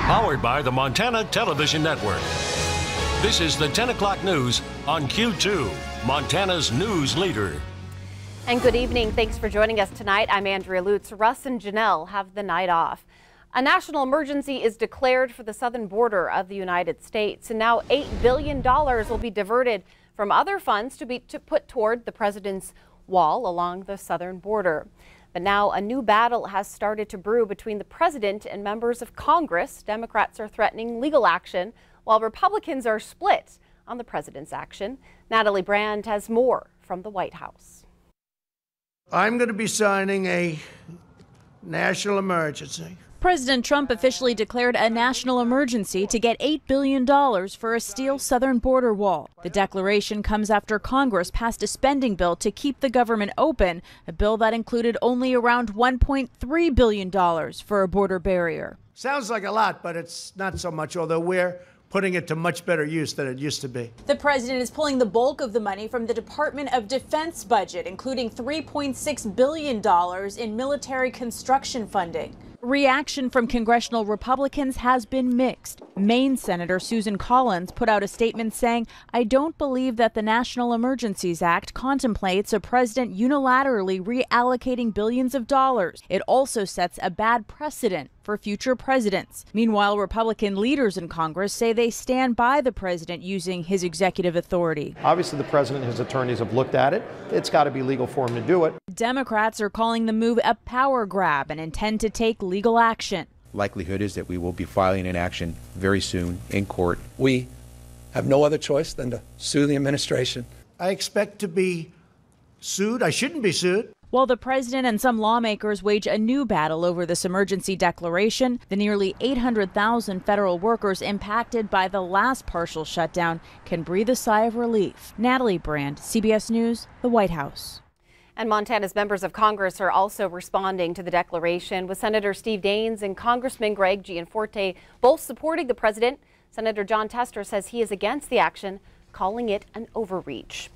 Powered by the Montana Television Network. This is the 10 o'clock news on Q2, Montana's news leader. And good evening. Thanks for joining us tonight. I'm Andrea Lutz. Russ and Janelle have the night off. A national emergency is declared for the southern border of the United States, and now $8 billion will be diverted from other funds to put toward the president's wall along the southern border. But now a new battle has started to brew between the president and members of Congress. Democrats are threatening legal action, while Republicans are split on the president's action. Natalie Brand has more from the White House. I'm going to be signing a national emergency. President Trump officially declared a national emergency to get $8 billion for a steel southern border wall. The declaration comes after Congress passed a spending bill to keep the government open, a bill that included only around $1.3 billion for a border barrier. Sounds like a lot, but it's not so much, although we're putting it to much better use than it used to be. The president is pulling the bulk of the money from the Department of Defense budget, including $3.6 billion in military construction funding. Reaction from congressional Republicans has been mixed. Maine Senator Susan Collins put out a statement saying, "I don't believe that the National Emergencies Act contemplates a president unilaterally reallocating billions of dollars. It also sets a bad precedent for future presidents." Meanwhile, Republican leaders in Congress say they stand by the president using his executive authority. Obviously, the president and his attorneys have looked at it. It's got to be legal for him to do it. Democrats are calling the move a power grab and intend to take legal action. Likelihood is that we will be filing an action very soon in court. We have no other choice than to sue the administration. I expect to be sued. I shouldn't be sued. While the president and some lawmakers wage a new battle over this emergency declaration, the nearly 800,000 federal workers impacted by the last partial shutdown can breathe a sigh of relief. Natalie Brand, CBS News, the White House. And Montana's members of Congress are also responding to the declaration, with Senator Steve Daines and Congressman Greg Gianforte both supporting the president. Senator Jon Tester says he is against the action, calling it an overreach.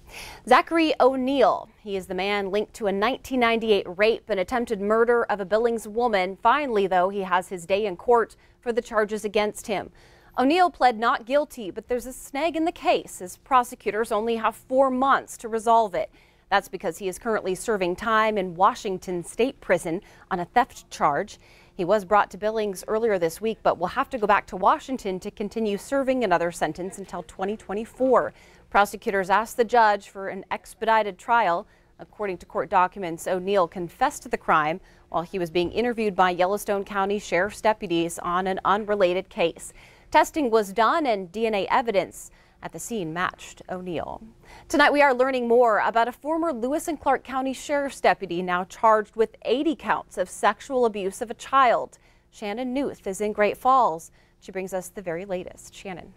Zachary ONeil, he is the man linked to a 1998 rape and attempted murder of a Billings woman. Finally, though, he has his day in court for the charges against him. ONeil pled not guilty, but there's a snag in the case, as prosecutors only have 4 months to resolve it. That's because he is currently serving time in Washington State Prison on a theft charge. He was brought to Billings earlier this week, but will have to go back to Washington to continue serving another sentence until 2024. Prosecutors asked the judge for an expedited trial. According to court documents, ONeil confessed to the crime while he was being interviewed by Yellowstone County Sheriff's deputies on an unrelated case. Testing was done and DNA evidence at the scene matched ONeil. Tonight we are learning more about a former Lewis and Clark County Sheriff's deputy now charged with 80 counts of sexual abuse of a child. Shannon Newth is in Great Falls. She brings us the very latest. Shannon.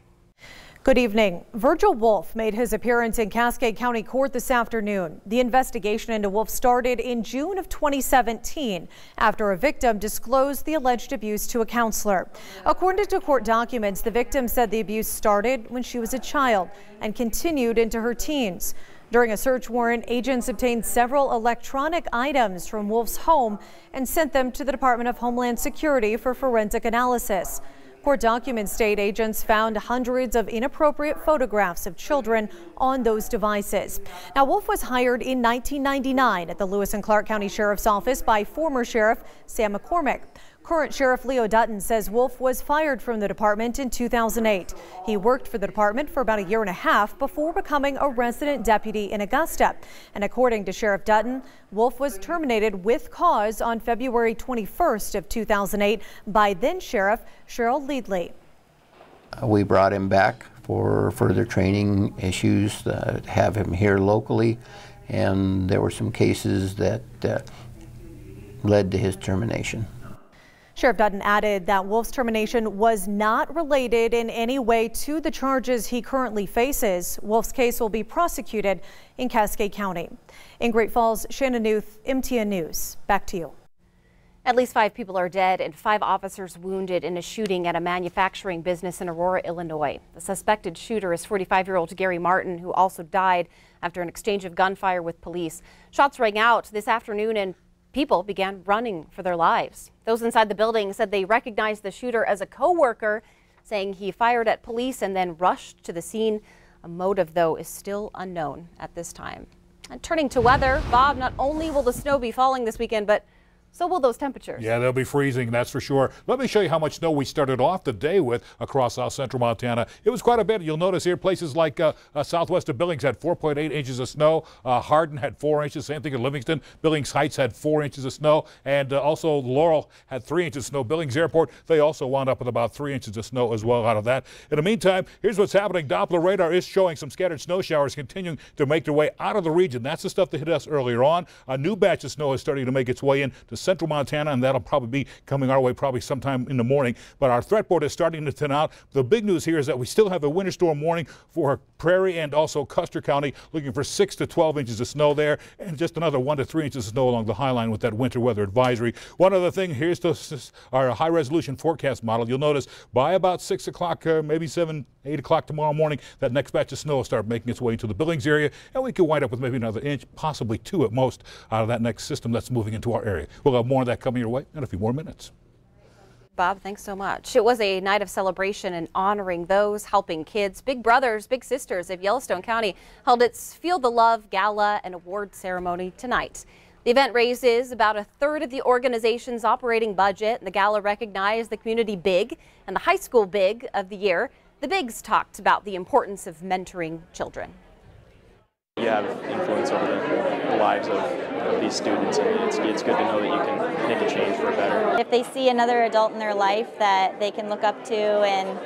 Good evening. Virgil Wolf made his appearance in Cascade County Court this afternoon. The investigation into Wolf started in June of 2017 after a victim disclosed the alleged abuse to a counselor. According to court documents, the victim said the abuse started when she was a child and continued into her teens. During a search warrant, agents obtained several electronic items from Wolf's home and sent them to the Department of Homeland Security for forensic analysis. Court documents state agents found hundreds of inappropriate photographs of children on those devices. Now, Wolf was hired in 1999 at the Lewis and Clark County Sheriff's Office by former Sheriff Sam McCormick. Current Sheriff Leo Dutton says Wolf was fired from the department in 2008. He worked for the department for about a year and a half before becoming a resident deputy in Augusta. And according to Sheriff Dutton, Wolf was terminated with cause on February 21st of 2008 by then Sheriff Cheryl Leadley. We brought him back for further training issues, have him here locally, and there were some cases that led to his termination. Sheriff Dutton added that Wolf's termination was not related in any way to the charges he currently faces. Wolf's case will be prosecuted in Cascade County. In Great Falls, Shannon Newth, MTN News. Back to you. At least 5 people are dead and 5 officers wounded in a shooting at a manufacturing business in Aurora, Illinois. The suspected shooter is 45-year-old Gary Martin, who also died after an exchange of gunfire with police. Shots rang out this afternoon and People began running for their lives. Those inside the building said they recognized the shooter as a co-worker, saying he fired at police and then rushed to the scene. A motive, though, is still unknown at this time. And turning to weather, Bob, not only will the snow be falling this weekend, but so will those temperatures. Yeah, they'll be freezing, that's for sure. Let me show you how much snow we started off the day with across south central Montana. It was quite a bit. You'll notice here places like southwest of Billings had 4.8 inches of snow. Hardin had 4 inches. Same thing in Livingston. Billings Heights had 4 inches of snow. And also Laurel had 3 inches of snow. Billings Airport, they also wound up with about 3 inches of snow as well out of that. In the meantime, here's what's happening. Doppler radar is showing some scattered snow showers continuing to make their way out of the region. That's the stuff that hit us earlier on. A new batch of snow is starting to make its way into central Montana, and that'll probably be coming our way probably sometime in the morning. But our threat board is starting to thin out. The big news here is that we still have a winter storm warning for Prairie and also Custer County, looking for 6 to 12 inches of snow there, and just another 1 to 3 inches of snow along the High Line with that winter weather advisory. One other thing, here's our high-resolution forecast model. You'll notice by about 6 o'clock, maybe 7, 8 o'clock tomorrow morning, that next batch of snow will start making its way into the Billings area, and we could wind up with maybe another inch, possibly 2 at most, out of that next system that's moving into our area. We'll have more of that coming your way in a few more minutes. Bob, thanks so much. It was a night of celebration and honoring those helping kids. Big Brothers, Big Sisters of Yellowstone County held its Feel the Love Gala and award ceremony tonight. The event raises about 1/3 of the organization's operating budget. The gala recognized the community big and the high school big of the year. The bigs talked about the importance of mentoring children. You have influence over the lives of these students, and it's good to know that you can make a change for better. If they see another adult in their life that they can look up to and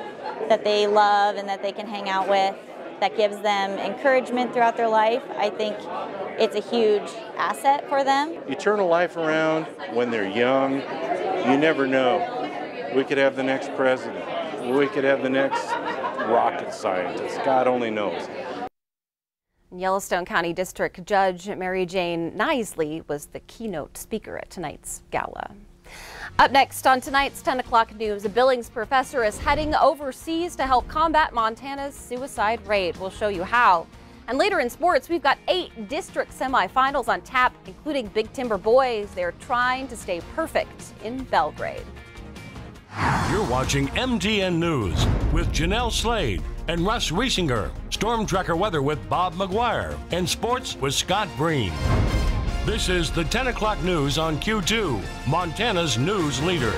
that they love and that they can hang out with, that gives them encouragement throughout their life, I think it's a huge asset for them. You turn a life around when they're young, you never know. We could have the next president. We could have the next rocket scientist. God only knows. Yellowstone County District Judge Mary Jane Knisley was the keynote speaker at tonight's gala. Up next on tonight's 10 o'clock news, a Billings professor is heading overseas to help combat Montana's suicide rate. We'll show you how. And later in sports, we've got 8 district semifinals on tap, including Big Timber boys. They're trying to stay perfect in Belgrade. You're watching MTN News with Janelle Slade and Russ Riesinger. Storm Tracker weather with Bob McGuire. And sports with Scott Breen. This is the 10 o'clock news on Q2, Montana's news leader.